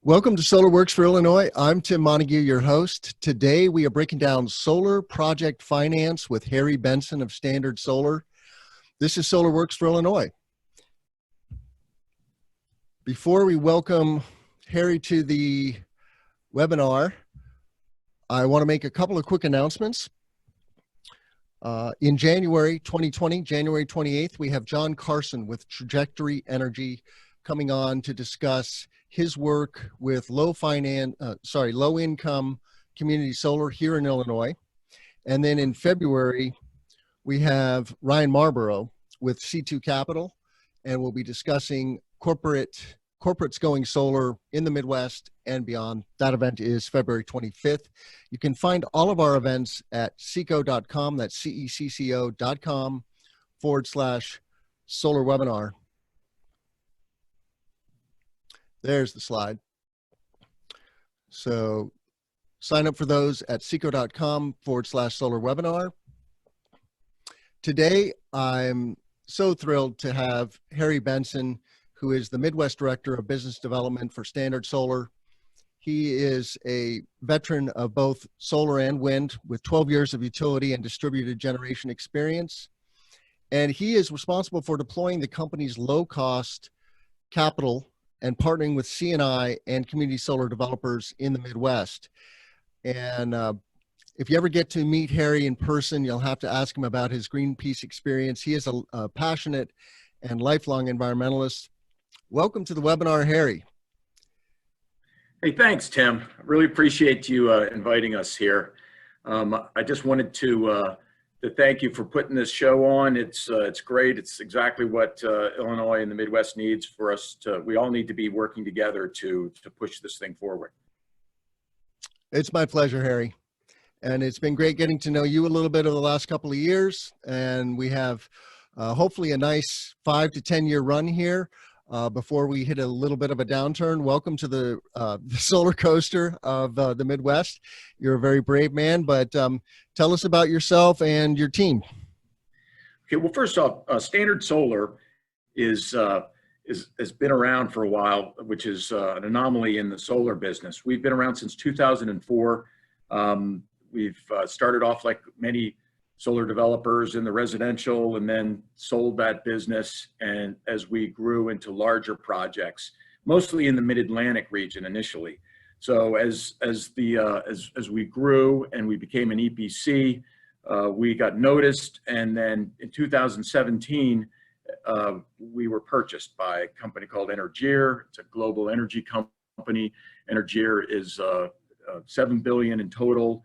Welcome to Solar Works for Illinois. I'm Tim Montague, your host. Today we are breaking down solar project finance with Harry Benson of Standard Solar. This is Solar Works for Illinois. Before we welcome Harry to the webinar, I want to make a couple of quick announcements. In January 2020, January 28th, we have John Carson with Trajectory Energy coming on to discuss his work with low income community solar here in Illinois. And then in February, we have Ryan Marlborough with C2 Capital, and we'll be discussing corporates going solar in the Midwest and beyond. That event is February 25th. You can find all of our events at cecco.com, that's cecco.com/solar webinar. There's the slide. So sign up for those at cecco.com/solar webinar. Today, I'm so thrilled to have Harry Benson, who is the Midwest Director of Business Development for Standard Solar. He is a veteran of both solar and wind with 12 years of utility and distributed generation experience. And he is responsible for deploying the company's low-cost capital and partnering with C&I and community solar developers in the Midwest. And if you ever get to meet Harry in person, you'll have to ask him about his Greenpeace experience. He is a passionate and lifelong environmentalist. Welcome to the webinar, Harry. Hey, thanks, Tim. I really appreciate you inviting us here. I just wanted to thank you for putting this show on. It's great. It's exactly what Illinois and the Midwest needs for us to. We all need to be working together to push this thing forward. It's my pleasure, Harry. And it's been great getting to know you a little bit over the last couple of years. And we have hopefully a nice 5 to 10 year run here before we hit a little bit of a downturn. Welcome to the solar coaster of the Midwest. You're a very brave man, but tell us about yourself and your team. Okay, well, first off, Standard Solar has been around for a while, which is an anomaly in the solar business. We've been around since 2004. We've started off like many solar developers in the residential and then sold that business. And as we grew into larger projects, mostly in the mid-Atlantic region initially. So as we grew and we became an EPC, we got noticed. And then in 2017, we were purchased by a company called Energeer. It's a global energy company. Energeer is $7 billion in total,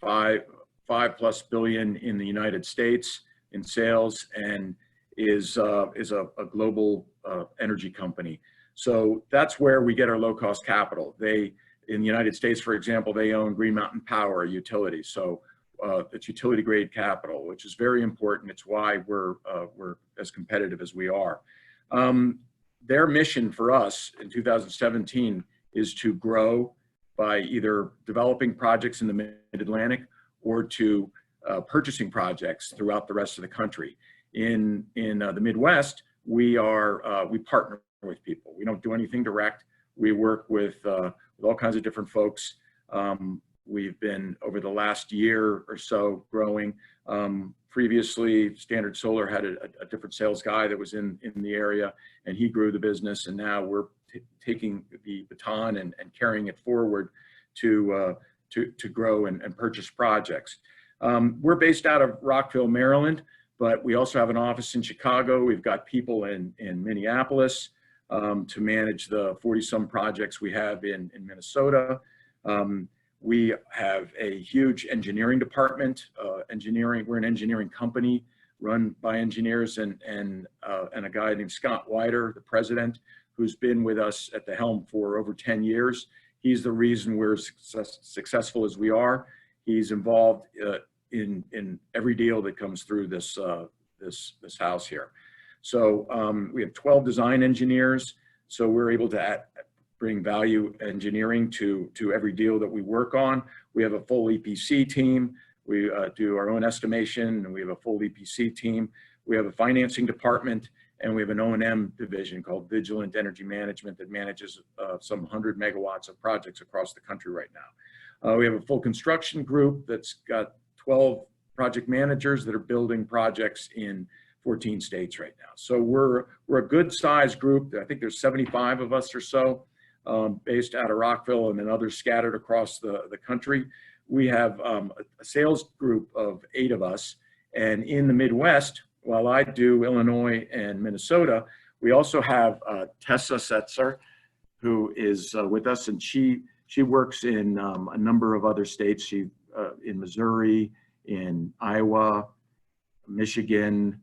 $5+ billion in the United States in sales, and is a global energy company. So that's where we get our low-cost capital. In the United States, for example, they own Green Mountain Power, a utility. So it's utility-grade capital, which is very important. It's why we're as competitive as we are. Their mission for us in 2017 is to grow by either developing projects in the Mid-Atlantic or to purchasing projects throughout the rest of the country. In the Midwest, we partner with people. We don't do anything direct. We work with all kinds of different folks. We've been, over the last year or so, growing. Previously, Standard Solar had a different sales guy that was in the area, and he grew the business, and now we're taking the baton and carrying it forward to grow and purchase projects. We're based out of Rockville, Maryland, but we also have an office in Chicago. We've got people in Minneapolis to manage the 40-some projects we have in Minnesota. We have a huge engineering department. We're an engineering company run by engineers and a guy named Scott Wider, the president, who's been with us at the helm for over 10 years. He's the reason we're successful as we are. He's involved in every deal that comes through this house here. So we have 12 design engineers. So we're able to bring value engineering to every deal that we work on. We have a full EPC team. We do our own estimation, and we have a full EPC team. We have a financing department, and we have an O&M division called Vigilant Energy Management that manages some 100 megawatts of projects across the country right now. We have a full construction group that's got 12 project managers that are building projects in 14 states right now. So we're a good sized group. I think there's 75 of us or so, based out of Rockville and then others scattered across the country. We have a sales group of 8 of us, and in the Midwest, while I do Illinois and Minnesota, we also have Tessa Setzer, who is with us, and she works in a number of other states. She in Missouri, in Iowa, Michigan,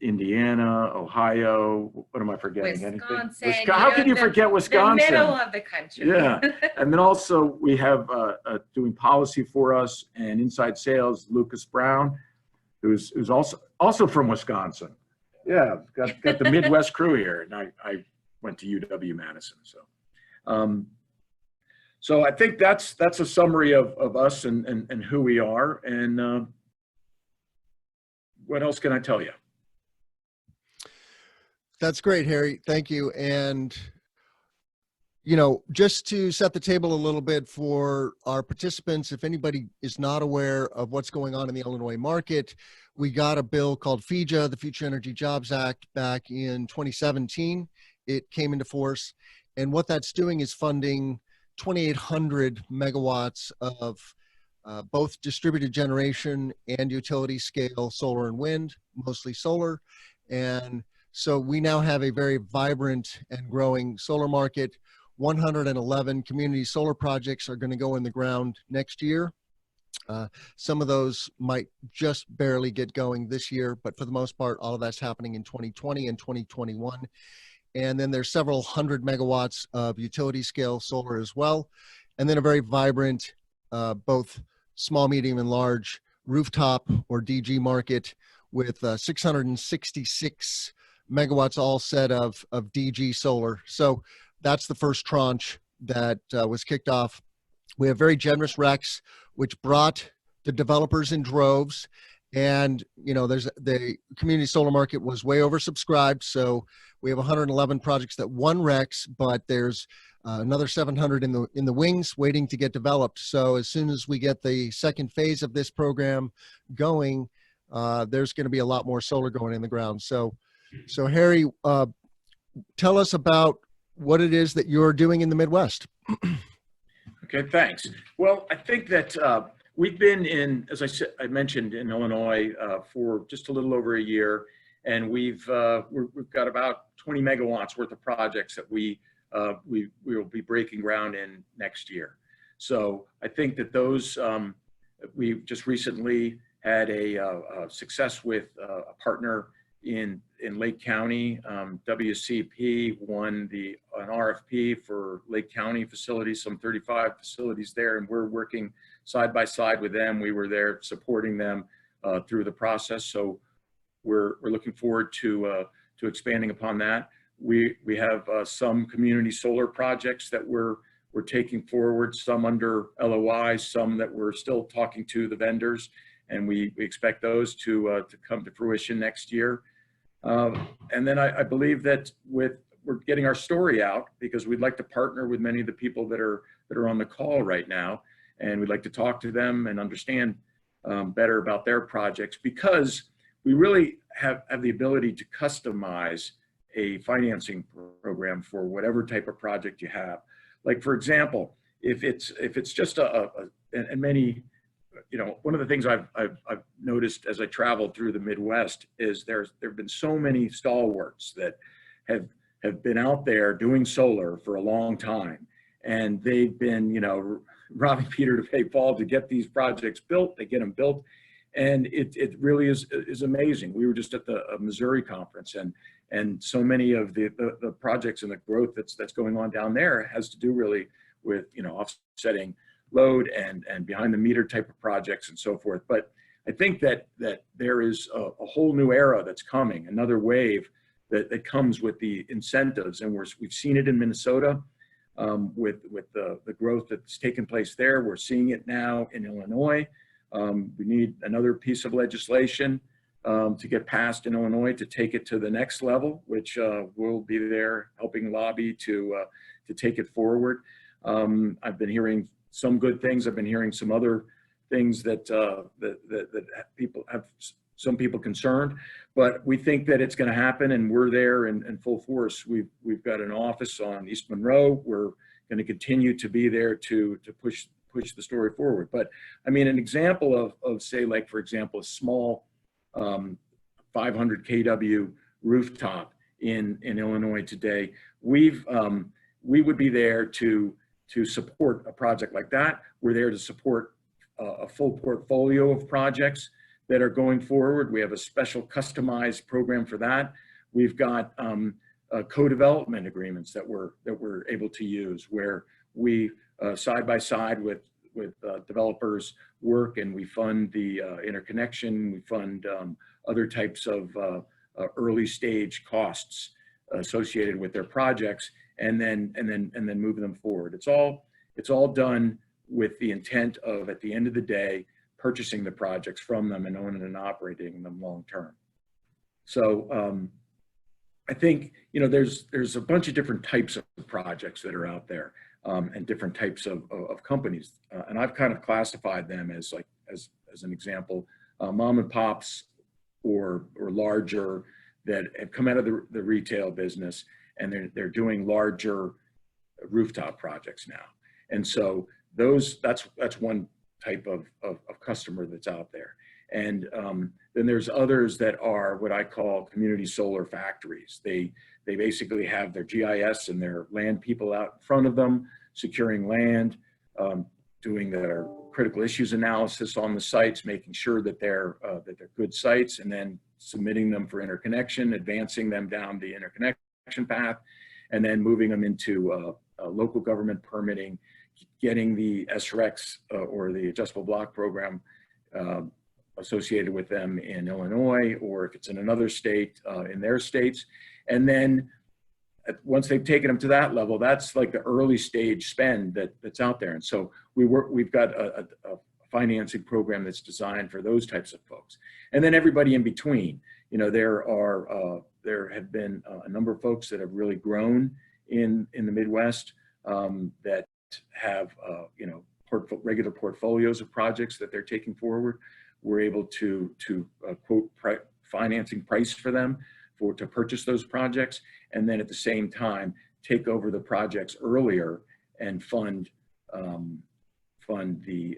Indiana, Ohio. What am I forgetting? Wisconsin. Anything? How can you forget Wisconsin? The middle of the country. Yeah, and then also we have doing policy for us and inside sales, Lucas Brown, who's also from Wisconsin. Yeah, got the Midwest crew here, and I went to UW-Madison. So I think that's a summary of us and who we are. And what else can I tell you? That's great, Harry. Thank you. And, just to set the table a little bit for our participants, if anybody is not aware of what's going on in the Illinois market, we got a bill called FEJA, the Future Energy Jobs Act, back in 2017. It came into force. And what that's doing is funding 2,800 megawatts of both distributed generation and utility scale solar and wind, mostly solar. And so we now have a very vibrant and growing solar market. 111 community solar projects are going to go in the ground next year. Some of those might just barely get going this year, but for the most part, all of that's happening in 2020 and 2021. And then there's several hundred megawatts of utility scale solar as well. And then a very vibrant, both small, medium, and large rooftop or DG market with 666 megawatts all set of DG solar. So that's the first tranche that was kicked off. We have very generous RECs, which brought the developers in droves. And, the community solar market was way oversubscribed. So we have 111 projects that won RECs, but there's another 700 in the wings waiting to get developed. So as soon as we get the second phase of this program going, there's going to be a lot more solar going in the ground. So Harry, tell us about what it is that you're doing in the Midwest. Okay, thanks. Well, I think that we've been in, as I mentioned, in Illinois for just a little over a year, and we've got about 20 megawatts worth of projects that we will be breaking ground in next year. So I think that those we just recently had a success with a partner in Lake County. WCP won an RFP for Lake County facilities, some 35 facilities there, and we're working side by side with them. We were there supporting them through the process. So we're looking forward to expanding upon that. We have some community solar projects that we're taking forward, some under LOI, some that we're still talking to the vendors, and we expect those to come to fruition next year. And then I believe that we're getting our story out, because we'd like to partner with many of the people that are on the call right now, and we'd like to talk to them and understand better about their projects, because we really have the ability to customize a financing program for whatever type of project you have. Like, for example, if it's just and many, one of the things I've noticed as I traveled through the Midwest is there've been so many stalwarts that have been out there doing solar for a long time, and they've been, robbing Peter to pay Paul to get these projects built. They get them built, and it really is amazing. We were just at the Missouri conference, and so many of the projects and the growth that's going on down there has to do really with offsetting load and behind the meter type of projects and so forth. But I think that there is a whole new era that's coming, another wave that comes with the incentives, and we've seen it in Minnesota with the growth that's taken place there. We're seeing it now in Illinois. We need another piece of legislation to get passed in Illinois to take it to the next level, which we'll be there helping lobby to take it forward. I've been hearing some good things. I've been hearing some other things that people have, some people concerned, but we think that it's going to happen, and we're there in full force. We've got an office on East Monroe. We're going to continue to be there to push the story forward. But I mean, an example of say, like, for example, a small 500 kW rooftop in Illinois today, we would be there to support a project like that. We're there to support a full portfolio of projects that are going forward. We have a special customized program for that. We've got co-development agreements that we're able to use, where we side by side with developers work, and we fund the interconnection. We fund other types of early stage costs associated with their projects, and then move them forward. It's all done with the intent of, at the end of the day, purchasing the projects from them and owning and operating them long term. So I think, you know, there's a bunch of different types of projects that are out there, and different types of companies, and I've kind of classified them as, like, as an example, mom and pops or larger, that have come out of the retail business, and they're doing larger rooftop projects now. And so that's one type of customer that's out there. And then there's others that are what I call community solar factories. They basically have their GIS and their land people out in front of them, securing land, doing their critical issues analysis on the sites, making sure that they're good sites, and then submitting them for interconnection, advancing them down the interconnection path, and then moving them into local government permitting, getting the SREX or the adjustable block program associated with them in Illinois, or if it's in another state, in their states. And then once they've taken them to that level, that's like the early stage spend that's out there. And so we've got a financing program that's designed for those types of folks. And then everybody in between. You know, there have been a number of folks that have really grown in the Midwest, that have you know, regular portfolios of projects that they're taking forward. We're able to quote financing price for them to purchase those projects, and then at the same time take over the projects earlier and fund the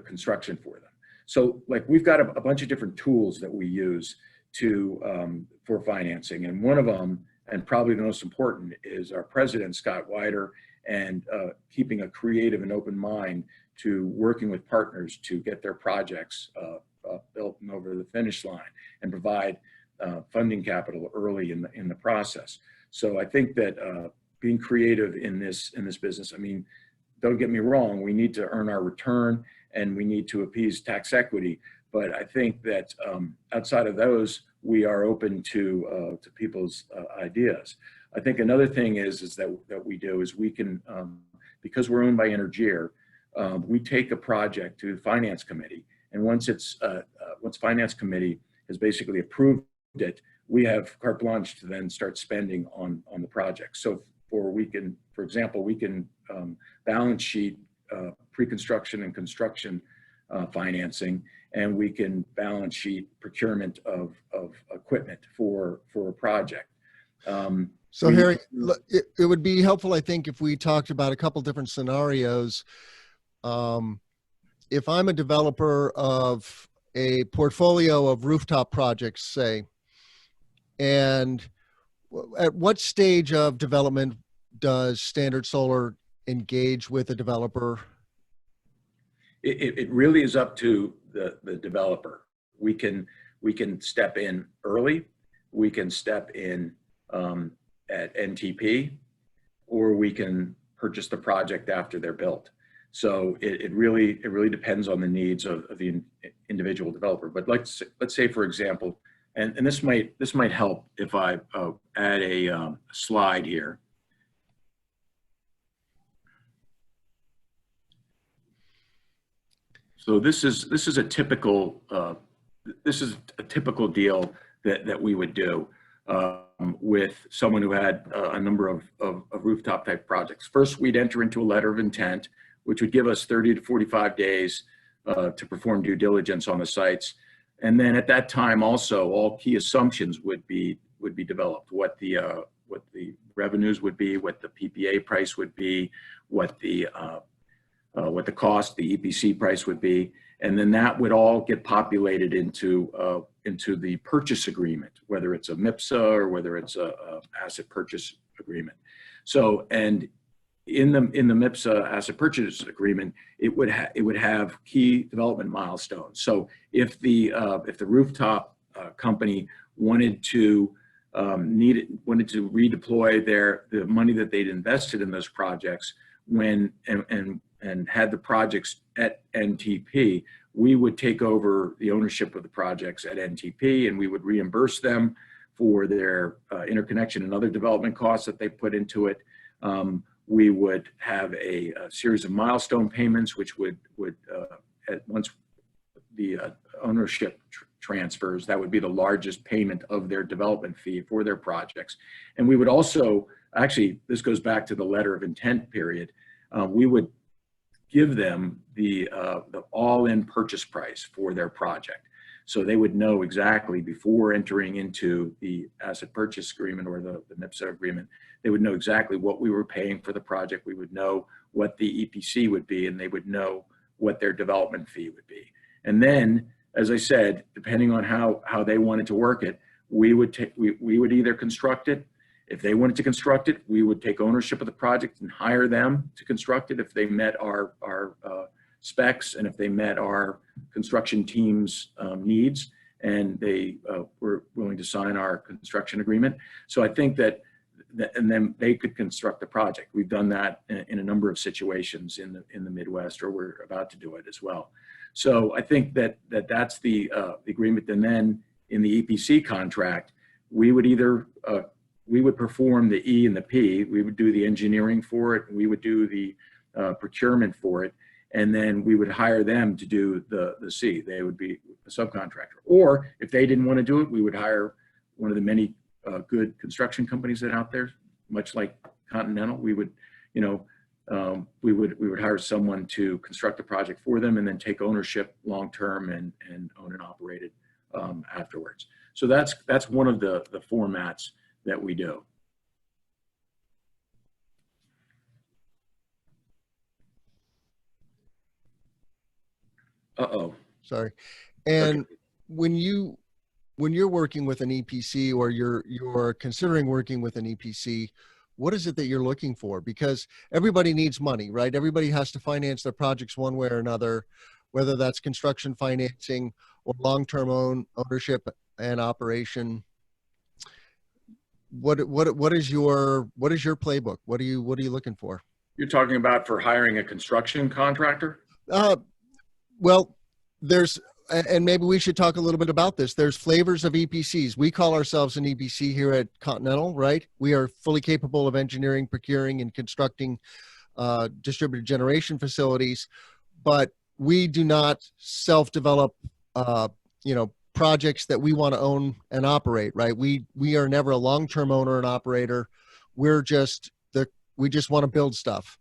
construction for them. So, like, we've got a bunch of different tools that we use for financing, and one of them, and probably the most important, is our president, Scott Wider, and keeping a creative and open mind to working with partners to get their projects built and over the finish line, and provide funding capital early in the process. So I think that being creative in this business, I mean, don't get me wrong, we need to earn our return and we need to appease tax equity, but I think that outside of those, we are open to people's ideas. I think another thing is that we do is we can, because we're owned by Energeer, we take a project to the finance committee, and once finance committee has basically approved it, we have carte blanche to then start spending on the project. So for example, we can balance sheet pre-construction and construction financing, and we can balance sheet procurement of equipment for a project. So Harry, it would be helpful, I think, if we talked about a couple different scenarios. If I'm a developer of a portfolio of rooftop projects, say, and at what stage of development does Standard Solar engage with a developer? It really is up to the developer. We can step in early, we can step in at NTP, or we can purchase the project after they're built. So it really depends on the needs of the individual developer. But let's say, for example, and this might help if I add a slide here. So this is a typical this is a typical deal that we would do with someone who had a number of rooftop type projects. First, we'd enter into a letter of intent, which would give us 30 to 45 days to perform due diligence on the sites. And then at that time also, all key assumptions would be developed, what the revenues would be, what the PPA price would be, what the cost, the EPC price would be. And then that would all get populated into the purchase agreement, whether it's a MIPSA or whether it's a asset purchase agreement. So, and in the MIPSA asset purchase agreement, it would have key development milestones. So if the rooftop company wanted to redeploy the money that they'd invested in those projects and had the projects at NTP, we would take over the ownership of the projects at NTP, and we would reimburse them for their interconnection and other development costs that they put into it. We would have a series of milestone payments, which would once the ownership transfers, that would be the largest payment of their development fee for their projects. And we would also, actually, this goes back to the letter of intent period, we would give them the all-in purchase price for their project. So they would know exactly before entering into the asset purchase agreement or the MIPSA agreement, they would know exactly what we were paying for the project. We would know what the EPC would be, and they would know what their development fee would be. And then, as I said, depending on how they wanted to work it, we would either construct it. If they wanted to construct it, we would take ownership of the project and hire them to construct it if they met our specs and if they met our construction team's needs, and they were willing to sign our construction agreement. So I think that, and then they could construct the project. We've done that in a number of situations in the Midwest, or we're about to do it as well. So I think that's the agreement. And then in the EPC contract, we would either we would perform the E and the P. We would do the engineering for it. We would do the procurement for it. And then we would hire them to do the C. They would be a subcontractor. Or if they didn't want to do it, we would hire one of the many good construction companies that are out there, much like Continental. We would, we would hire someone to construct the project for them and then take ownership long-term and own and operate it afterwards. So that's one of the formats that we do. Uh-oh. Sorry. And Okay. when you're working with an EPC, or you're considering working with an EPC, what is it that you're looking for? Because everybody needs money, right? Everybody has to finance their projects one way or another, whether that's construction financing or long-term ownership and operation. What is your playbook? What are you looking for? You're talking about for hiring a construction contractor? Well, and maybe we should talk a little bit about this. There's flavors of EPCs. We call ourselves an EPC here at Continental, right? We are fully capable of engineering, procuring, and constructing distributed generation facilities, but we do not self-develop, projects that we want to own and operate, right? We are never a long-term owner and operator. We just want to build stuff.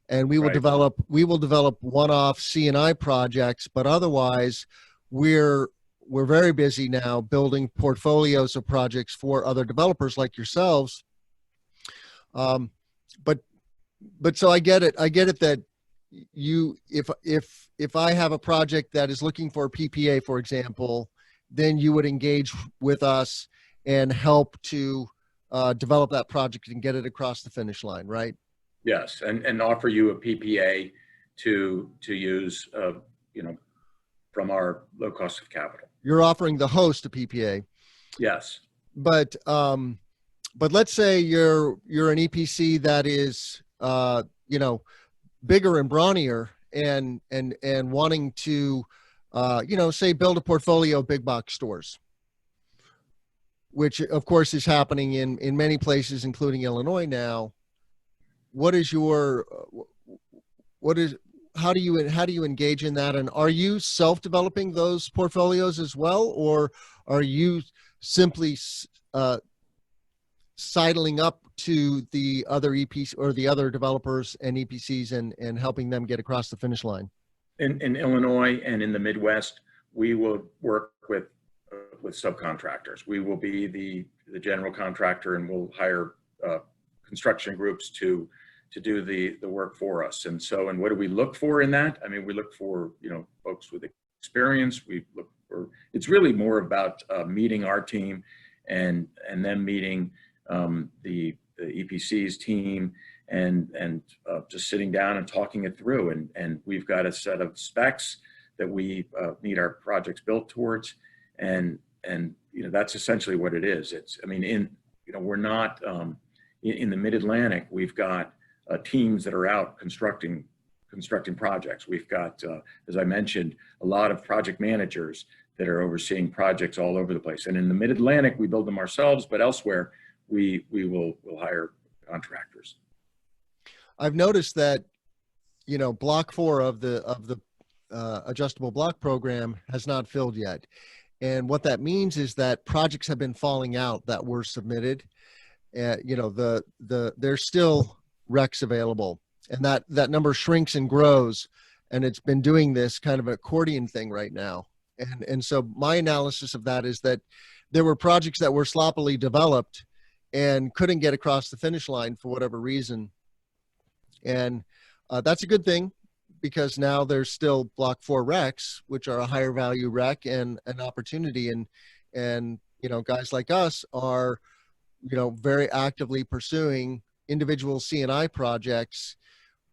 And we will develop one-off C&I projects, but otherwise we're very busy now building portfolios of projects for other developers like yourselves. But so I get it that if I have a project that is looking for a PPA, for example, then you would engage with us and help to develop that project and get it across the finish line, right? Yes, and offer you a PPA to use, from our low cost of capital. You're offering the host a PPA. Yes. But let's say you're an EPC that is bigger and brawnier and wanting to say build a portfolio of big box stores, which of course is happening in many places, including Illinois now. how do you engage in that? And are you self-developing those portfolios as well, or are you simply sidling up to the other EPC or the other developers and EPCs and helping them get across the finish line? In Illinois and in the Midwest, we will work with subcontractors. We will be the general contractor, and we'll hire construction groups to do the work for us. And so, and what do we look for in that? I mean, we look for, you know, folks with experience. We look for, it's really more about meeting our team and them meeting the EPC's team, and just sitting down and talking it through. And we've got a set of specs that we need our projects built towards. And you know, that's essentially what it is. It's, I mean, you know, we're not in the Mid-Atlantic. We've got teams that are out constructing projects. We've got, as I mentioned, a lot of project managers that are overseeing projects all over the place. And in the Mid-Atlantic, we build them ourselves, but elsewhere, we'll hire contractors. I've noticed that, you know, block 4 of the adjustable block program has not filled yet. And what that means is that projects have been falling out that were submitted. You know, there's still recs available, and that number shrinks and grows, and it's been doing this kind of accordion thing right now. And so my analysis of that is that there were projects that were sloppily developed and couldn't get across the finish line for whatever reason. And that's a good thing, because now there's still block 4 recs, which are a higher value rec and an opportunity. And, you know, guys like us are, you know, very actively pursuing individual C&I projects,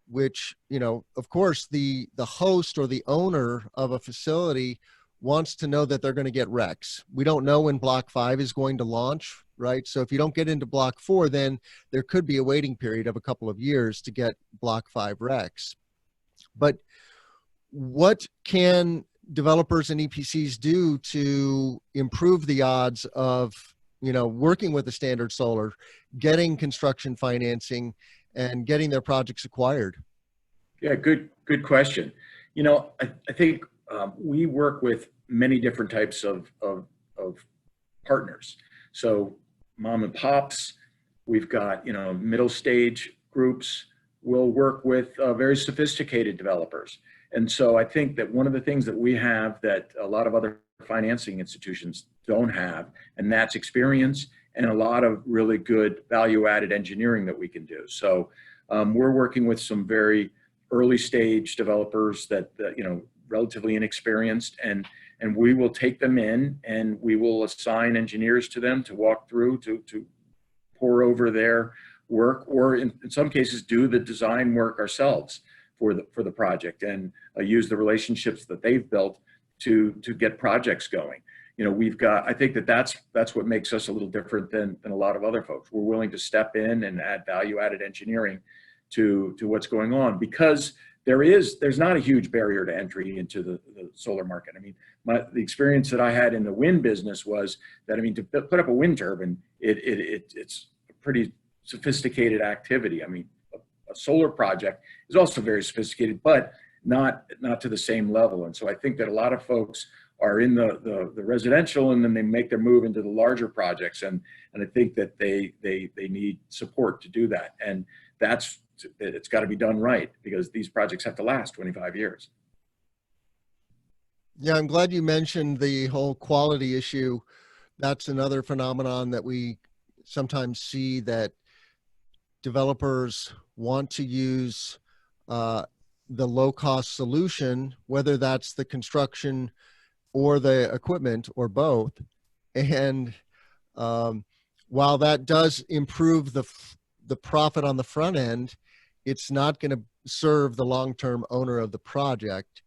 which, you know, of course, the host or the owner of a facility wants to know that they're going to get recs. We don't know when block 5 is going to launch, right? So if you don't get into block 4, then there could be a waiting period of a couple of years to get block 5 recs. But what can developers and EPCs do to improve the odds of, you know, working with the Standard Solar, getting construction financing, and getting their projects acquired? Yeah, good question. You know, I think we work with many different types of partners. So mom and pops, we've got, you know, middle stage groups. We'll work with very sophisticated developers. And so I think that one of the things that we have that a lot of other financing institutions don't have, and that's experience and a lot of really good value-added engineering that we can do. So we're working with some very early stage developers that you know, relatively inexperienced, and we will take them in and we will assign engineers to them to walk through, to pour over their work, or in some cases do the design work ourselves for the project, and use the relationships that they've built to get projects going. You know, we've got, I think that's what makes us a little different than a lot of other folks. We're willing to step in and add value-added engineering to what's going on, because there's not a huge barrier to entry into the solar market. I mean, the experience that I had in the wind business was that, I mean, to put up a wind turbine, it's a pretty sophisticated activity. I mean, a solar project is also very sophisticated, but not to the same level. And so I think that a lot of folks are in the residential, and then they make their move into the larger projects. And I think that they need support to do that. And it's got to be done right, because these projects have to last 25 years. Yeah, I'm glad you mentioned the whole quality issue. That's another phenomenon that we sometimes see, that developers want to use the low-cost solution, whether that's the construction or the equipment or both. And while that does improve the profit on the front end, it's not going to serve the long-term owner of the project.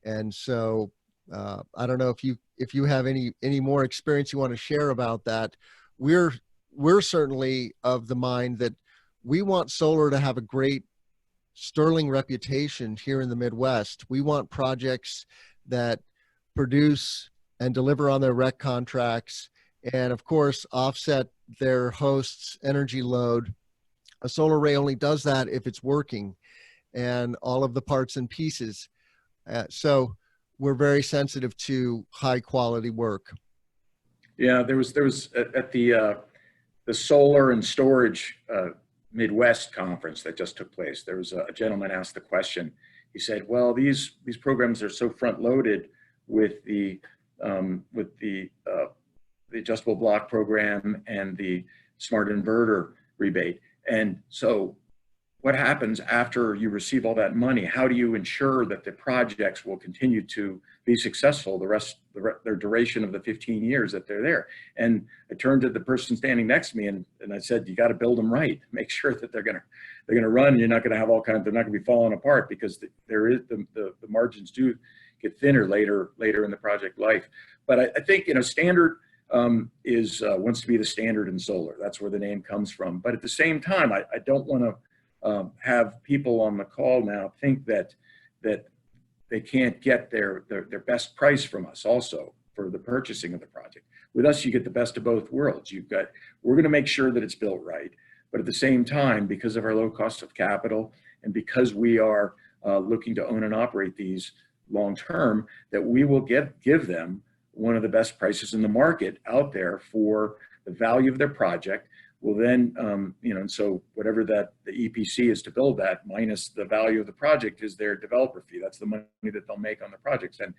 And so I don't know if you have any more experience you want to share about that. We're certainly of the mind that we want solar to have a great sterling reputation here in the Midwest. We want projects that produce and deliver on their rec contracts, and of course offset their host's energy load. A solar array only does that if it's working. and all of the parts and pieces. So we're very sensitive to high quality work. Yeah, there was at the solar and storage Midwest conference that just took place. There was a gentleman asked the question. He said, "Well, these programs are so front loaded with the adjustable block program and the smart inverter rebate, and so what happens after you receive all that money? How do you ensure that the projects will continue to be successful their duration of the 15 years that they're there?" And I turned to the person standing next to me and I said, "You got to build them right. Make sure that they're gonna run. And you're not gonna have all kinds. They're not gonna be falling apart, because the margins do get thinner later in the project life." But I think, standard wants to be the standard in solar. That's where the name comes from. But at the same time, I don't want to have people on the call now think that they can't get their best price from us also for the purchasing of the project. With us, you get the best of both worlds. We're going to make sure that it's built right, but at the same time, because of our low cost of capital and because we are looking to own and operate these long term, that we will give them one of the best prices in the market out there for the value of their project. Well, then, and so whatever that the EPC is to build that, minus the value of the project, is their developer fee. That's the money that they'll make on the projects. And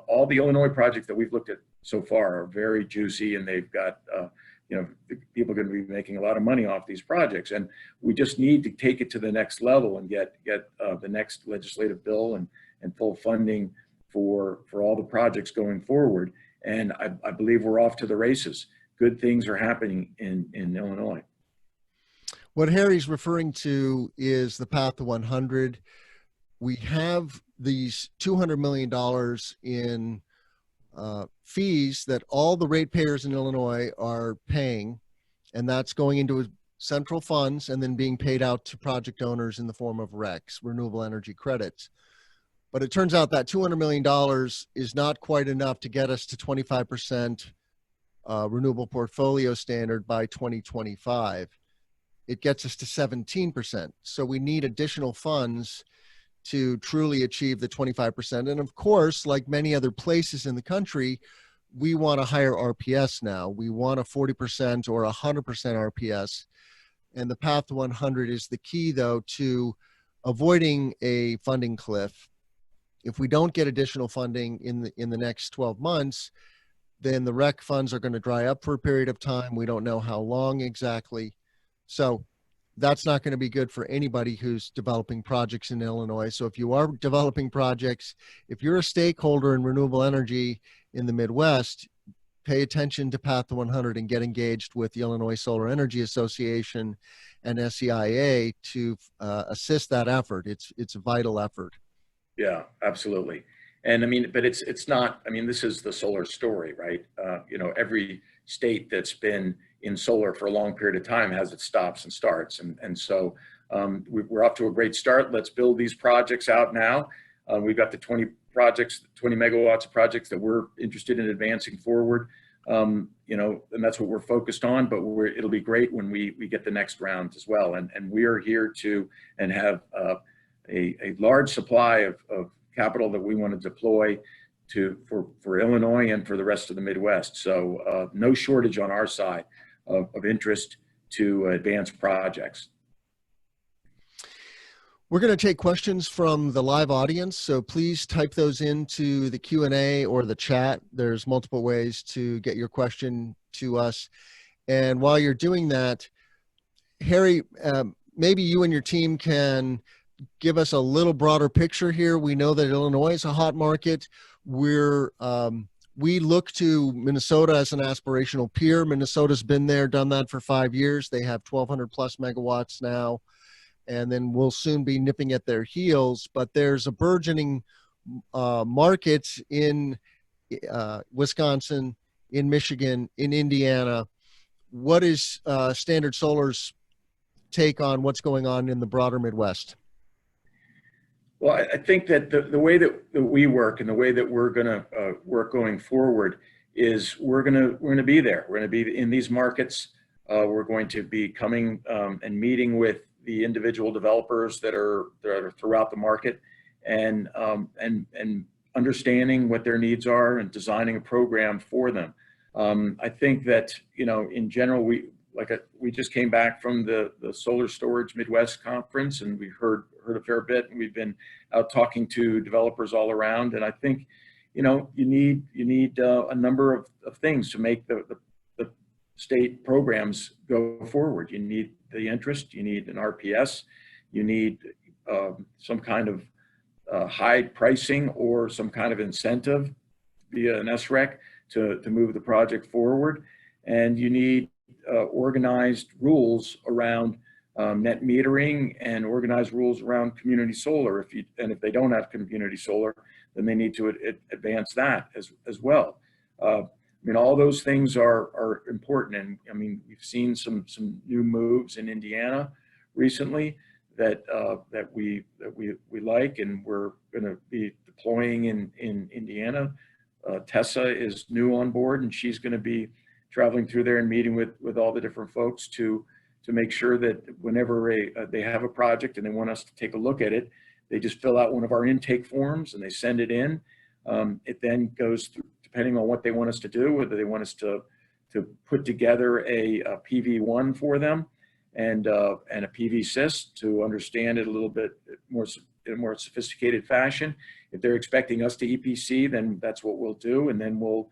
all the Illinois projects that we've looked at so far are very juicy, and they've got, people are going to be making a lot of money off these projects. And we just need to take it to the next level and get the next legislative bill and full funding for all the projects going forward. And I believe we're off to the races. Good things are happening in Illinois. What Harry's referring to is the Path to 100. We have these $200 million in fees that all the ratepayers in Illinois are paying, and that's going into central funds and then being paid out to project owners in the form of RECs, renewable energy credits. But it turns out that $200 million is not quite enough to get us to 25% renewable portfolio standard by 2025. It gets us to 17%. So we need additional funds to truly achieve the 25%. And of course, like many other places in the country, we want a higher RPS now. We want a 40% or 100% RPS. And the Path to 100 is the key, though, to avoiding a funding cliff. If we don't get additional funding in the next 12 months, then the REC funds are going to dry up for a period of time. We don't know how long exactly. So that's not going to be good for anybody who's developing projects in Illinois. So if you are developing projects, if you're a stakeholder in renewable energy in the Midwest, pay attention to Path to 100 and get engaged with the Illinois Solar Energy Association and SEIA to assist that effort. It's a vital effort. Yeah, absolutely. And I mean, but it's not, I mean, this is the solar story, right? Every state that's been in solar for a long period of time has its stops and starts. And so we're off to a great start. Let's build these projects out now. We've got the 20 megawatts of projects that we're interested in advancing forward. And that's what we're focused on, but it'll be great when we get the next round as well. And we are here to and have a large supply of capital that we want to deploy for Illinois and for the rest of the Midwest. So no shortage on our side of interest to advance projects. We're going to take questions from the live audience, so please type those into the Q&A or the chat. There's multiple ways to get your question to us. And while you're doing that, Harry, maybe you and your team can give us a little broader picture here. We know that Illinois is a hot market. We look to Minnesota as an aspirational peer. Minnesota's been there, done that for 5 years. They have 1,200 plus megawatts now, and then we'll soon be nipping at their heels. But there's a burgeoning market in Wisconsin, in Michigan, in Indiana. What is Standard Solar's take on what's going on in the broader Midwest? Well, I think that the way that we work and the way that we're going to work going forward is we're going to be there. We're going to be in these markets. We're going to be coming and meeting with the individual developers that are throughout the market, and understanding what their needs are and designing a program for them. I think that, you know, in general, we just came back from the Solar Storage Midwest conference, and we heard a fair bit, and we've been out talking to developers all around. And I think, you know, you need a number of things to make the state programs go forward. You need the interest, you need an RPS, you need some kind of high pricing or some kind of incentive via an SREC to move the project forward. And you need organized rules around net metering and organized rules around community solar. If they don't have community solar, then they need to advance that as well. I mean, all those things are important. And I mean, we've seen some new moves in Indiana recently that we like, and we're going to be deploying in Indiana. Tessa is new on board, and she's going to be traveling through there and meeting with all the different folks to make sure that whenever they have a project and they want us to take a look at it, they just fill out one of our intake forms and they send it in. It then goes through, depending on what they want us to do, whether they want us to put together a PV1 for them and a PV sys to understand it a little bit more in a more sophisticated fashion. If they're expecting us to EPC, then that's what we'll do, and then we'll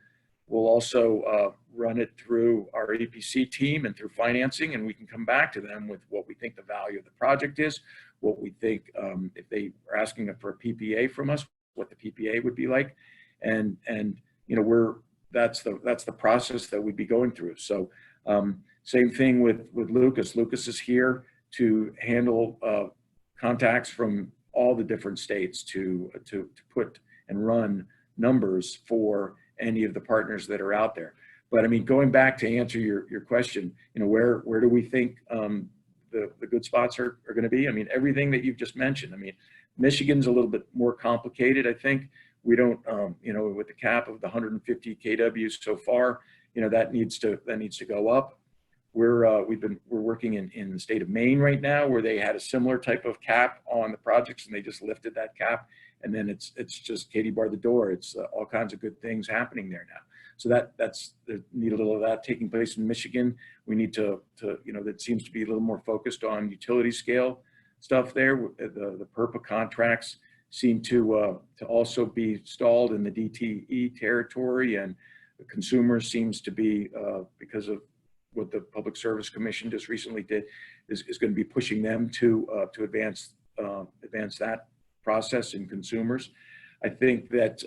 also run it through our EPC team and through financing, and we can come back to them with what we think the value of the project is, what we think if they are asking for a PPA from us, what the PPA would be like, and you know, that's the process that we'd be going through. So same thing with Lucas. Lucas is here to handle contacts from all the different states to put and run numbers for any of the partners that are out there. But I mean, going back to answer your question, you know, where do we think the good spots are going to be? I mean, everything that you've just mentioned. I mean, Michigan's a little bit more complicated, I think. We don't, you know, with the cap of the 150 kW so far, you know, that needs to go up. We're working in the state of Maine right now, where they had a similar type of cap on the projects, and they just lifted that cap, and then it's just Katie bar the door. It's all kinds of good things happening there now. So that's need a little of that taking place in Michigan. We need to you know, that seems to be a little more focused on utility scale stuff there. The PERPA contracts seem to also be stalled in the DTE territory, and the consumer seems to be because of what the Public Service Commission just recently did, is going to be pushing them to advance that process in consumers. I think that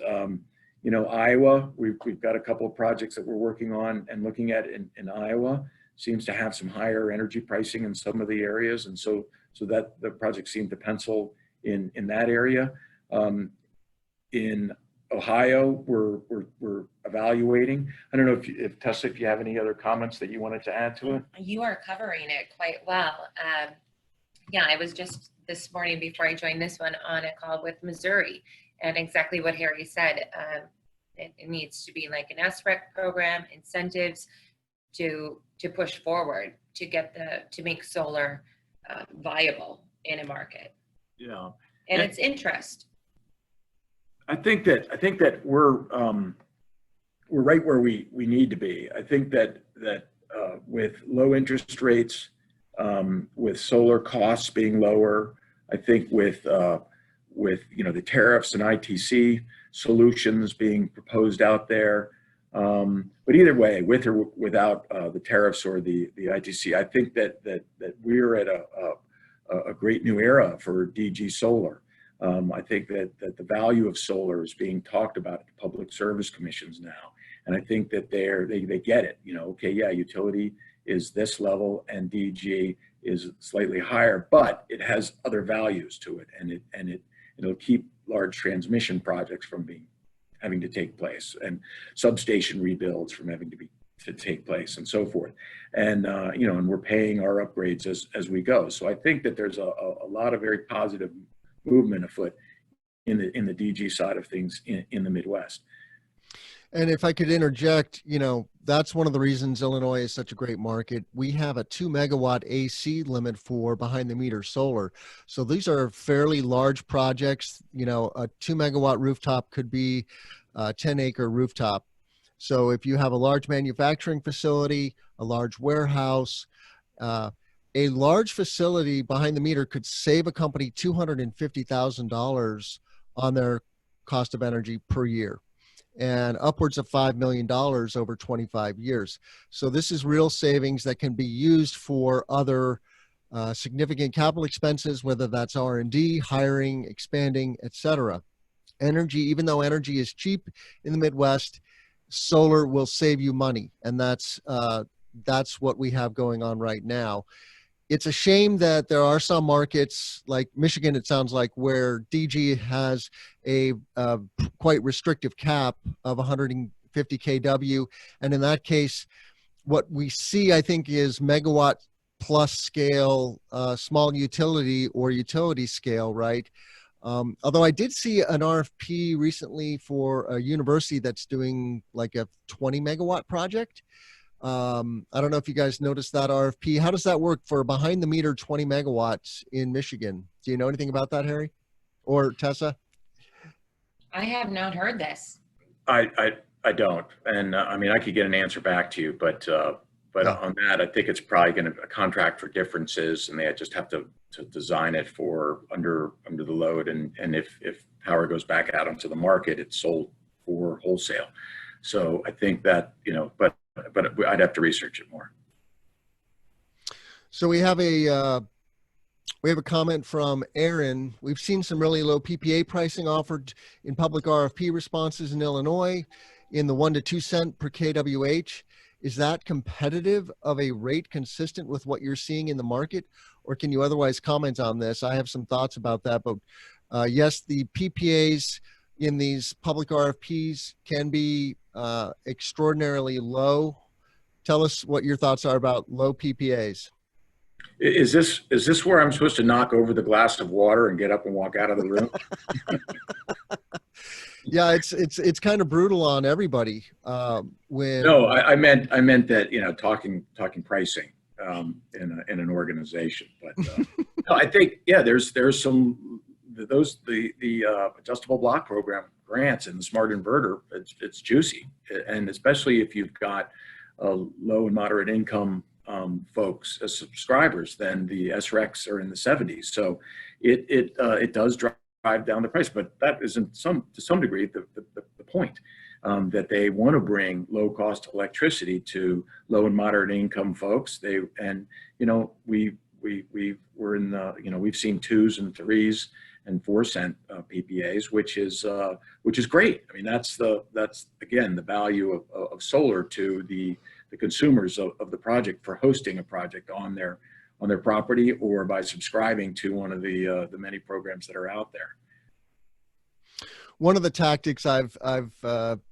you know, Iowa, we've got a couple of projects that we're working on and looking at in Iowa, seems to have some higher energy pricing in some of the areas, and so that the projects seem to pencil in that area. In Ohio, we're evaluating. I don't know if Tessa, if you have any other comments that you wanted to add to it. You are covering it quite well. Yeah, I was just this morning before I joined this one on a call with Missouri, and exactly what Harry said. It needs to be like an SREC program, incentives to push forward to make solar viable in a market. Yeah, and it's interest. I think that we're right where we need to be. I think that with low interest rates, with solar costs being lower, I think with you know, the tariffs and ITC solutions being proposed out there, but either way, with or without the tariffs or the ITC, I think that we're at a great new era for DG solar. I think that the value of solar is being talked about at the public service commissions now, and I think that they get it. You know, okay, yeah, utility is this level and DG is slightly higher, but it has other values to it, and it'll keep large transmission projects from having to take place, and substation rebuilds from having to take place, and so forth. And you know, and we're paying our upgrades as we go. So I think that there's a lot of very positive movement afoot in the DG side of things in the Midwest. And if I could interject, that's one of the reasons Illinois is such a great market. We have a 2 megawatt AC limit for behind the meter solar. So these are fairly large projects. A 2 megawatt rooftop could be a 10-acre rooftop. So if you have a large manufacturing facility, a large warehouse, a large facility behind the meter could save a company $250,000 on their cost of energy per year, and upwards of $5 million over 25 years. So this is real savings that can be used for other significant capital expenses, whether that's R&D, hiring, expanding, etc. Energy, even though energy is cheap in the Midwest, solar will save you money, and that's what we have going on right now. It's a shame that there are some markets like Michigan, it sounds like, where DG has a quite restrictive cap of 150 kW. And in that case, what we see, I think, is megawatt plus scale, small utility or utility scale, right? Although I did see an RFP recently for a university that's doing like a 20 megawatt project. I don't know if you guys noticed that RFP. How does that work for behind the meter 20 megawatts in Michigan? Do you know anything about that, Harry or Tessa? I have not heard this. I don't, and I mean, I could get an answer back to you, but Yeah. on that, I think it's probably going to a contract for differences, and they just have to design it for under the load, and if power goes back out onto the market, it's sold for wholesale. So I think that, but I'd have to research it more. So we have a comment from Aaron. We've seen some really low PPA pricing offered in public RFP responses in Illinois in the 1 to 2 cent per kWh. Is that competitive of a rate consistent with what you're seeing in the market, or can you otherwise comment on this? I have some thoughts about that, but yes, the PPAs in these public RFPs can be extraordinarily low. Tell us what your thoughts are about low PPAs. Is this where I'm supposed to knock over the glass of water and get up and walk out of the room? Yeah, it's kind of brutal on everybody. When No, I meant that, talking pricing in an organization. But no, I think, yeah, there's some the adjustable block program grants and the smart inverter. It's juicy, and especially if you've got low and moderate income folks as subscribers, then the SRECs are in the 70s. So it does drive down the price, but that isn't to some degree the point, that they want to bring low cost electricity to low and moderate income folks. We're in we've seen 2s and 3s and 4 cent PPAs, which is great. I mean, that's again the value of solar to the consumers of the project for hosting a project on their property or by subscribing to one of the many programs that are out there. One of the tactics I've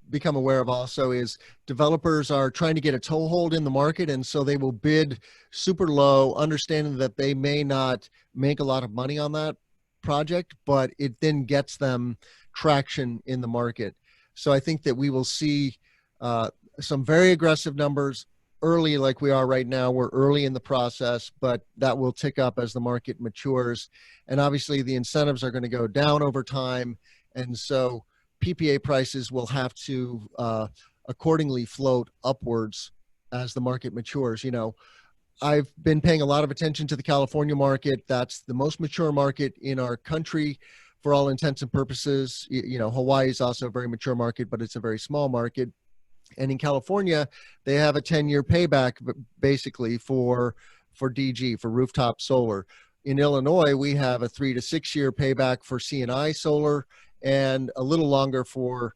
become aware of also is developers are trying to get a toehold in the market, and so they will bid super low, understanding that they may not make a lot of money on that project, but it then gets them traction in the market. So I think that we will see some very aggressive numbers early, like we are right now. We're early in the process, but that will tick up as the market matures. And obviously the incentives are going to go down over time. And so PPA prices will have to accordingly float upwards as the market matures. I've been paying a lot of attention to the California market. That's the most mature market in our country for all intents and purposes. Hawaii is also a very mature market, but it's a very small market. And in California, they have a 10-year payback basically for DG, for rooftop solar. In Illinois, we have a 3 to 6 year payback for C&I solar, and a little longer for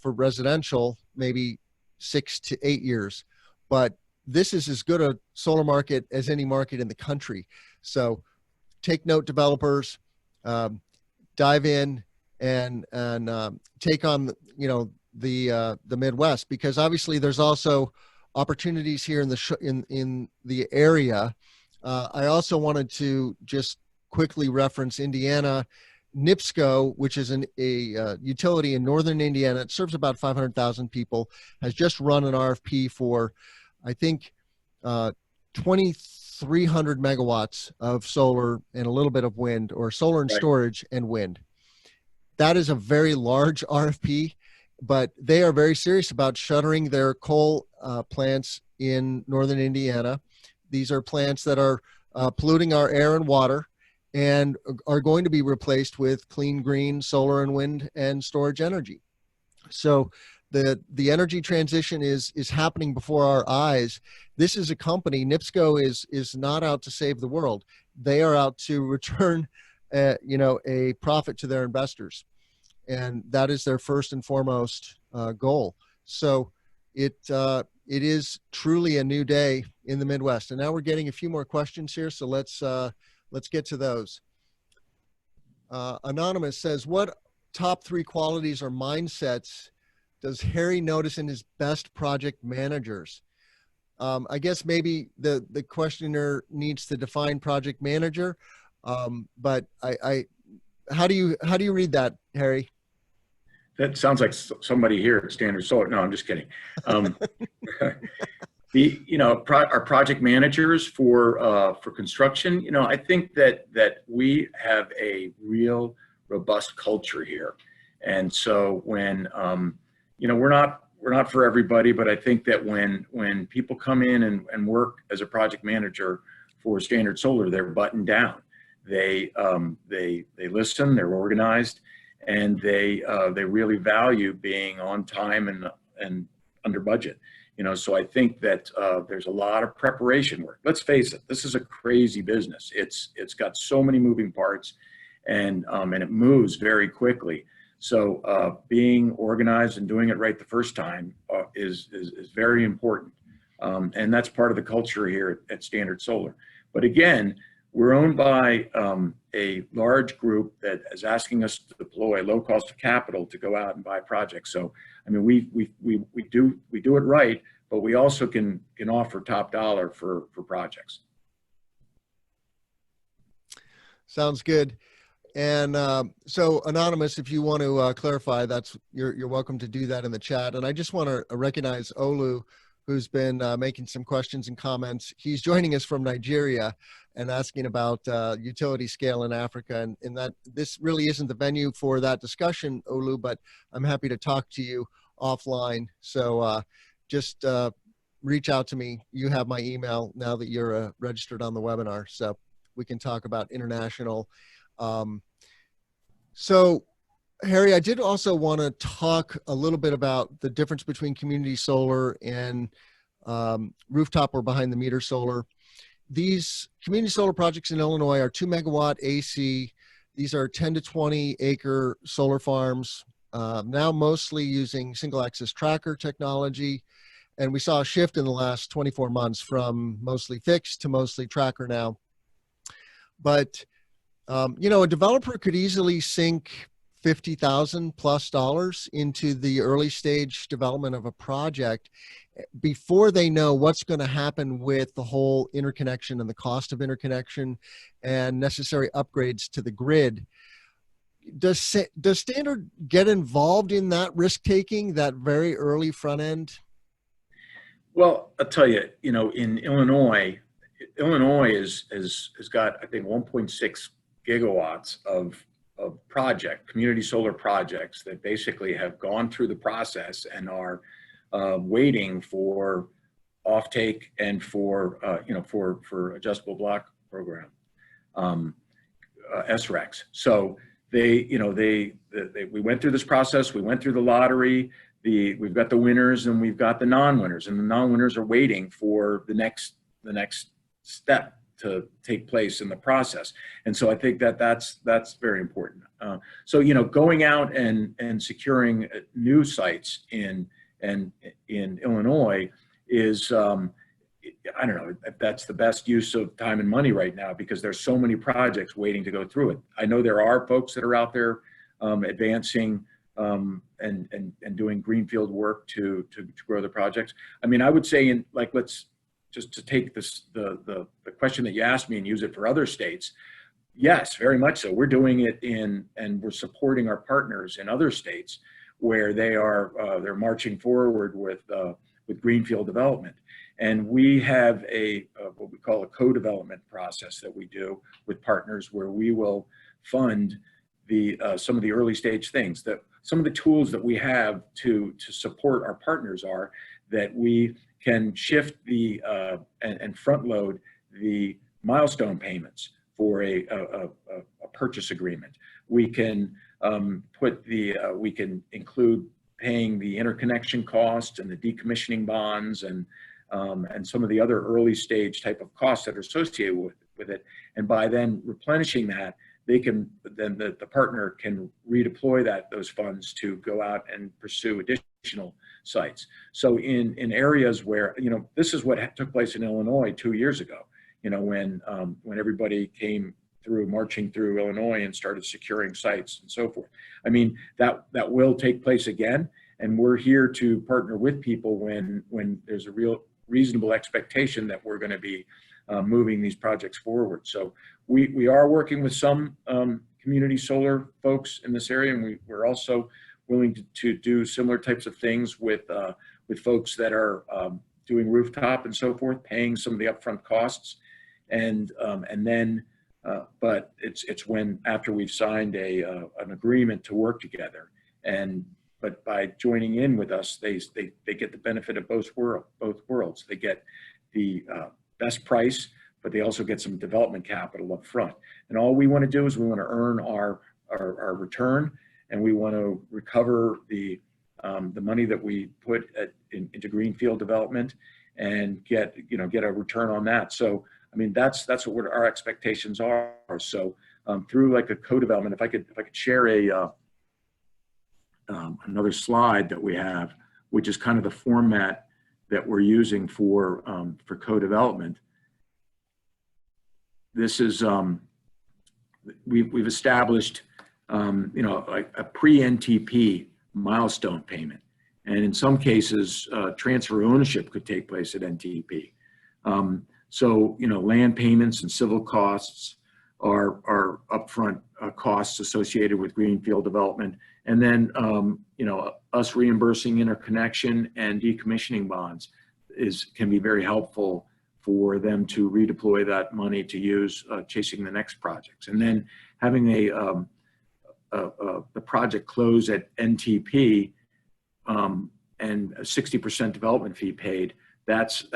residential, maybe 6 to 8 years. But this is as good a solar market as any market in the country. So take note, developers, dive in and take on, the Midwest, because obviously there's also opportunities here in the area. I also wanted to just quickly reference Indiana NIPSCO, which is utility in northern Indiana, it serves about 500,000 people, has just run an RFP for, I think, 2,300 megawatts of solar and a little bit of wind, or solar and Right. storage and wind. That is a very large RFP, but they are very serious about shuttering their coal plants in northern Indiana. These are plants that are polluting our air and water, and are going to be replaced with clean, green solar and wind and storage energy. So the energy transition is happening before our eyes. This is a company, NIPSCO is not out to save the world. They are out to return, a profit to their investors, and that is their first and foremost goal. So it is truly a new day in the Midwest. And now we're getting a few more questions here, so let's get to those. Anonymous says, what top 3 qualities or mindsets does Harry notice in his best project managers? I guess maybe the questioner needs to define project manager, but how do you read that, Harry? That sounds like somebody here at Standard Solar. No, I'm just kidding. Our project managers for construction, I think that we have a real robust culture here. And so when, we're not for everybody, but I think that when people come in and work as a project manager for Standard Solar, they're buttoned down. They listen, they're organized, and they really value being on time and under budget. So I think that there's a lot of preparation work. Let's face it, this is a crazy business. It's got so many moving parts, and it moves very quickly. So being organized and doing it right the first time is very important, and that's part of the culture here at Standard Solar. But again, we're owned by a large group that is asking us to deploy low cost of capital to go out and buy projects. So, I mean, we do it right, but we also can offer top dollar for projects. Sounds good. And so, Anonymous, if you want to clarify, you're welcome to do that in the chat. And I just want to recognize Olu, who's been making some questions and comments. He's joining us from Nigeria and asking about utility scale in Africa. And that this really isn't the venue for that discussion, Olu, but I'm happy to talk to you offline. So just reach out to me. You have my email now that you're registered on the webinar, so we can talk about international. So Harry, I did also want to talk a little bit about the difference between community solar and rooftop or behind the meter solar. These community solar projects in Illinois are 2 megawatt AC. These are 10 to 20 acre solar farms, now mostly using single axis tracker technology. And we saw a shift in the last 24 months from mostly fixed to mostly tracker now. But, a developer could easily sink $50,000 plus into the early stage development of a project before they know what's going to happen with the whole interconnection and the cost of interconnection and necessary upgrades to the grid. Does Standard get involved in that risk taking, that very early front end? Well, I'll tell you, in Illinois has got, I think, 1.6 gigawatts of community solar projects that basically have gone through the process and are waiting for offtake and for adjustable block program, SRECs. So we went through this process. We went through the lottery. We've got the winners and we've got the non-winners, and the non-winners are waiting for the next step to take place in the process. And so I think that's very important. So going out and securing new sites in Illinois is I don't know if that's the best use of time and money right now, because there's so many projects waiting to go through it. I know there are folks that are out there advancing and doing greenfield work to grow the projects. I mean, I would say let's just to take this the question that you asked me and use it for other states. Yes, very much so. We're doing it and we're supporting our partners in other states where they're marching forward with greenfield development. And we have what we call a co-development process that we do with partners, where we will fund some of the early stage things. Some of the tools that we have to support our partners are that we can shift and front load the milestone payments for a purchase agreement. We can we can include paying the interconnection costs and the decommissioning bonds and some of the other early stage type of costs that are associated with it. And by then replenishing that, the partner can redeploy those funds to go out and pursue additional sites. So in areas where, this is what took place in Illinois 2 years ago, when everybody came through, marching through Illinois and started securing sites and so forth. I mean, that will take place again. And we're here to partner with people when there's a reasonable expectation that we're going to be moving these projects forward. So we are working with some community solar folks in this area, and we're also willing to do similar types of things with folks that are doing rooftop and so forth, paying some of the upfront costs, and then but it's when after we've signed an agreement to work together, but by joining in with us, they get the benefit of both worlds. They get the best price, but they also get some development capital up front. And all we want to do is we want to earn our return, and we want to recover the money that we put into greenfield development and get a return on that. So I mean, that's what our expectations are. So through like a co-development, if I could share another slide that we have, which is kind of the format that we're using for co-development. This is we've established a pre-NTP milestone payment, and in some cases transfer ownership could take place at NTP. So land payments and civil costs are upfront costs associated with greenfield development, and then us reimbursing interconnection and decommissioning bonds can be very helpful for them to redeploy that money to use chasing the next projects. And then having the project close at NTP and a 60% development fee paid, that's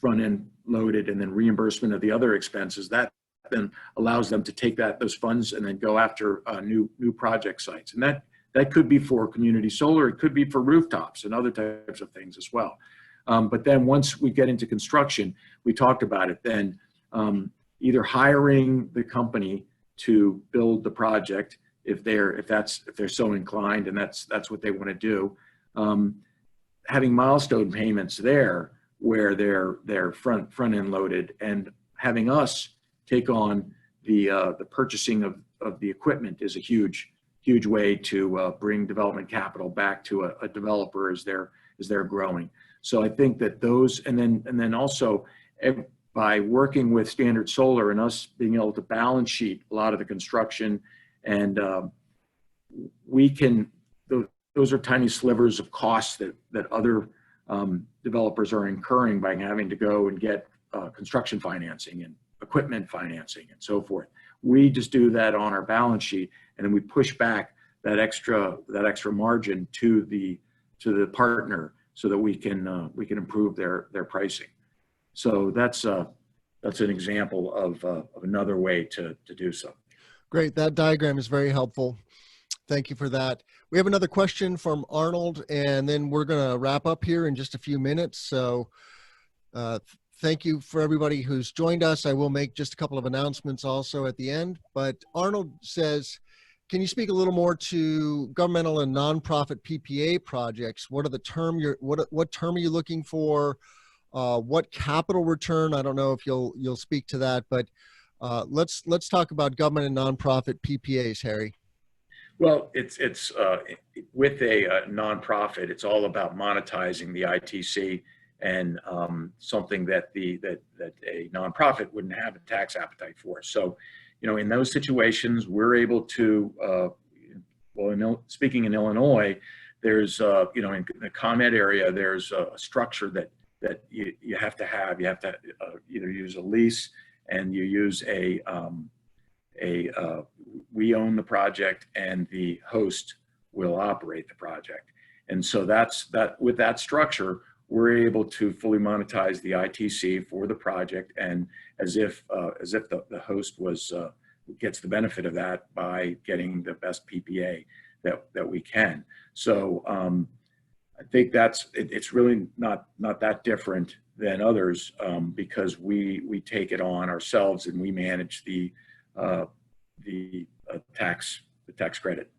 front end loaded, and then reimbursement of the other expenses that then allows them to take those funds and then go after new project sites. And that could be for community solar, it could be for rooftops and other types of things as well. But then once we get into construction, we talked about it, then either hiring the company to build the project if they're so inclined and that's what they want to do, having milestone payments there where they're front end loaded, and having us take on the purchasing of the equipment is a huge way to bring development capital back to a developer as they're growing. So I think that those, and then also by working with Standard Solar and us being able to balance sheet a lot of the construction, and those are tiny slivers of costs that other developers are incurring by having to go and get construction financing and equipment financing and so forth. We just do that on our balance sheet, and then we push back that extra margin to the partner so that we can improve their pricing. So that's an example of another way to do so. Great, that diagram is very helpful. Thank you for that. We have another question from Arnold, and then we're going to wrap up here in just a few minutes. So thank you for everybody who's joined us. I will make just a couple of announcements also at the end. But Arnold says, can you speak a little more to governmental and nonprofit PPA projects? What are the term what term are you looking for? What capital return? I don't know if you'll speak to that, but let's talk about government and nonprofit PPAs, Harry. Well, it's with a nonprofit, it's all about monetizing the ITC, and something that a nonprofit wouldn't have a tax appetite for. So, in those situations, we're able to, speaking in Illinois, there's, in the ComEd area, there's a structure that you have to have. You have to either use a lease, and you use we own the project and the host will operate the project. And so with that structure, we're able to fully monetize the ITC for the project, and as if the host gets the benefit of that by getting the best PPA that we can. So I think it's really not that different than others, because we take it on ourselves and we manage the tax credit.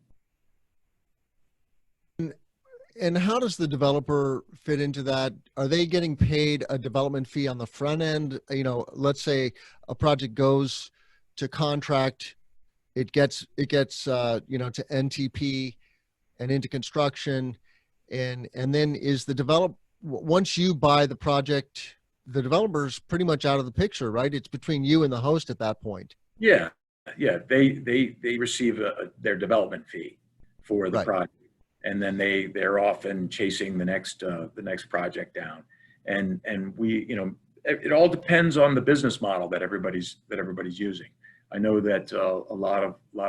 And how does the developer fit into that? Are they getting paid a development fee on the front end? Let's say a project goes to contract, it gets to NTP and into construction, and then once you buy the project, the developer's pretty much out of the picture, right? It's between you and the host at that point. Yeah. They receive their development fee for the project. And then they're often chasing the next project down, and we, it all depends on the business model that everybody's using. I know that a lot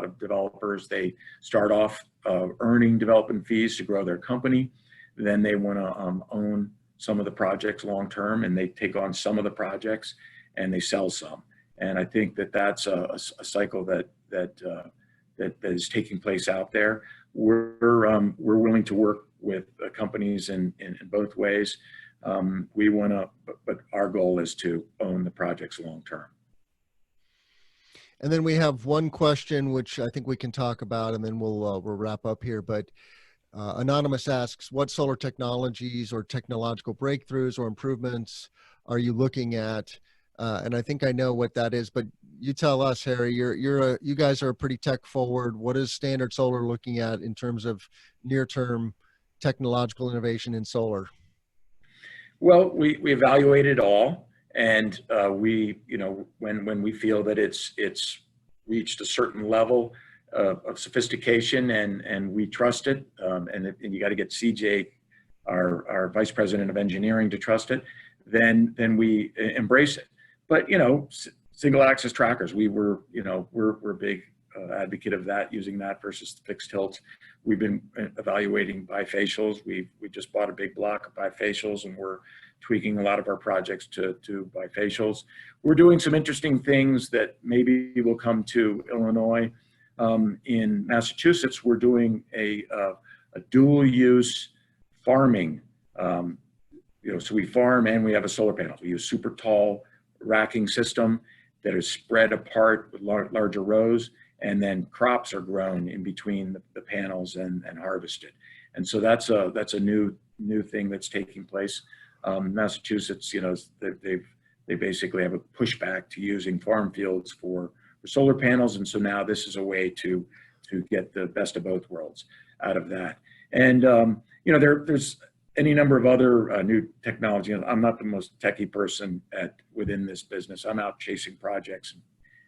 of developers, they start off earning development fees to grow their company, then they want to own some of the projects long term, and they take on some of the projects and they sell some. And I think that's a cycle that is taking place out there. We're willing to work with companies in both ways. But our goal is to own the projects long term. And then we have one question, which I think we can talk about, and then we'll wrap up here. But Anonymous asks, what solar technologies or technological breakthroughs or improvements are you looking at? And I think I know what that is, but you tell us, Harry. You guys are pretty tech forward. What is Standard Solar looking at in terms of near-term technological innovation in solar? Well, we evaluate it all, and when we feel that it's reached a certain level of sophistication and we trust it, and you got to get CJ, our Vice President of Engineering, to trust it, then we embrace it. But single axis trackers, we're a big advocate of that, using that versus fixed tilt. We've been evaluating bifacials. We just bought a big block of bifacials, and we're tweaking a lot of our projects to bifacials. We're doing some interesting things that maybe will come to Illinois. In Massachusetts, we're doing a dual use farming. So we farm and we have a solar panel. We use super tall racking system that is spread apart with larger rows, and then crops are grown in between the panels and harvested. And so that's a new thing that's taking place. Massachusetts, they basically have a pushback to using farm fields for solar panels, and so now this is a way to get the best of both worlds out of that. And there's any number of other new technology. I'm not the most techie person within this business. I'm out chasing projects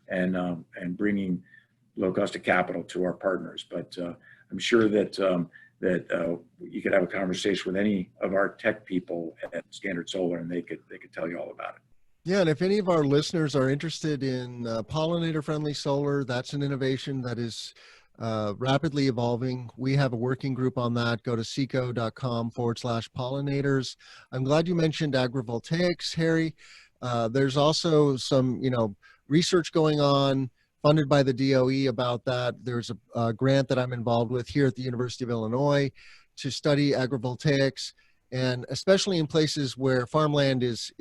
and bringing low cost of capital to our partners. But I'm sure that you could have a conversation with any of our tech people at Standard Solar, and they could tell you all about it. Yeah, and if any of our listeners are interested in pollinator-friendly solar, that's an innovation that is rapidly evolving. We have a working group on that. Go to seco.com/pollinators. I'm glad you mentioned agrivoltaics, Harry. There's also some, research going on funded by the DOE about that. There's a grant that I'm involved with here at the University of Illinois to study agrivoltaics, and especially in places where farmland is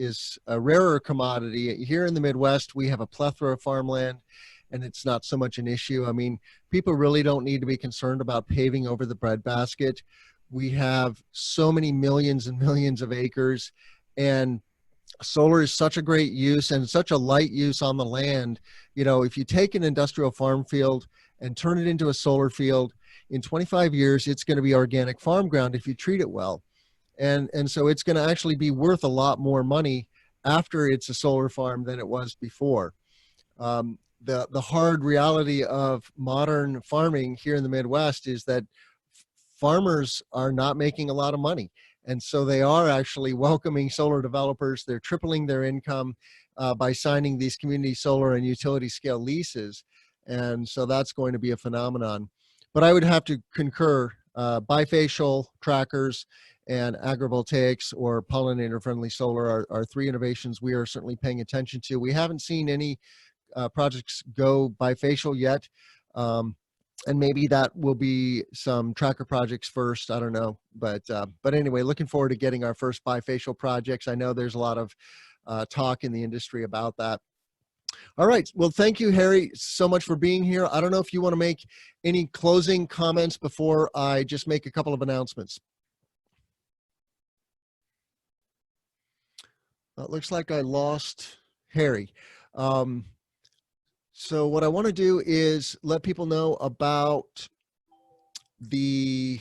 a rarer commodity. Here in the Midwest, we have a plethora of farmland, and it's not so much an issue. I mean, people really don't need to be concerned about paving over the breadbasket. We have so many millions and millions of acres, and solar is such a great use and such a light use on the land. If you take an industrial farm field and turn it into a solar field, in 25 years, it's going to be organic farm ground if you treat it well. And so it's going to actually be worth a lot more money after it's a solar farm than it was before. the hard reality of modern farming here in the Midwest is that farmers are not making a lot of money. And so they are actually welcoming solar developers. They're tripling their income by signing these community solar and utility scale leases. And so that's going to be a phenomenon. But I would have to concur, bifacial trackers and agrivoltaics or pollinator friendly solar are three innovations we are certainly paying attention to. We haven't seen any projects go bifacial yet. And maybe that will be some tracker projects first. I don't know, but anyway, looking forward to getting our first bifacial projects. I know there's a lot of talk in the industry about that. All right. Well, thank you, Harry, so much for being here. I don't know if you want to make any closing comments before I just make a couple of announcements. It looks like I lost Harry. So what I want to do is let people know about the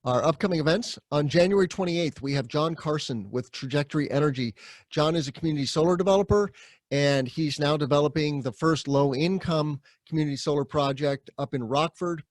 our upcoming events. On January 28th, we have John Carson with Trajectory Energy. John is a community solar developer, and he's now developing the first low-income community solar project up in Rockford.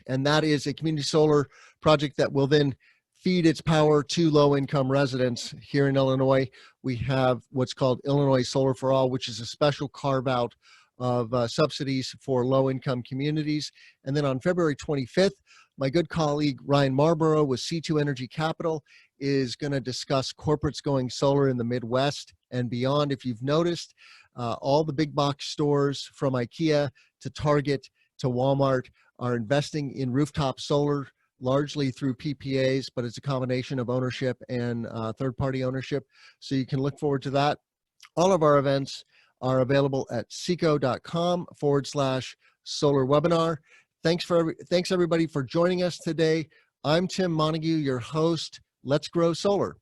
And that is a community solar project that will then feed its power to low-income residents here in Illinois. We have what's called Illinois Solar for All, which is a special carve-out of subsidies for low-income communities. And then on February 25th, my good colleague Ryan Marborough with C2 Energy Capital is going to discuss corporates going solar in the Midwest and beyond. If you've noticed, all the big box stores from IKEA to Target to Walmart are investing in rooftop solar, largely through PPAs, but it's a combination of ownership and third-party ownership. So you can look forward to that. All of our events are available at seco.com/solar webinar. Thanks everybody for joining us today. I'm Tim Montague, your host. Let's grow solar.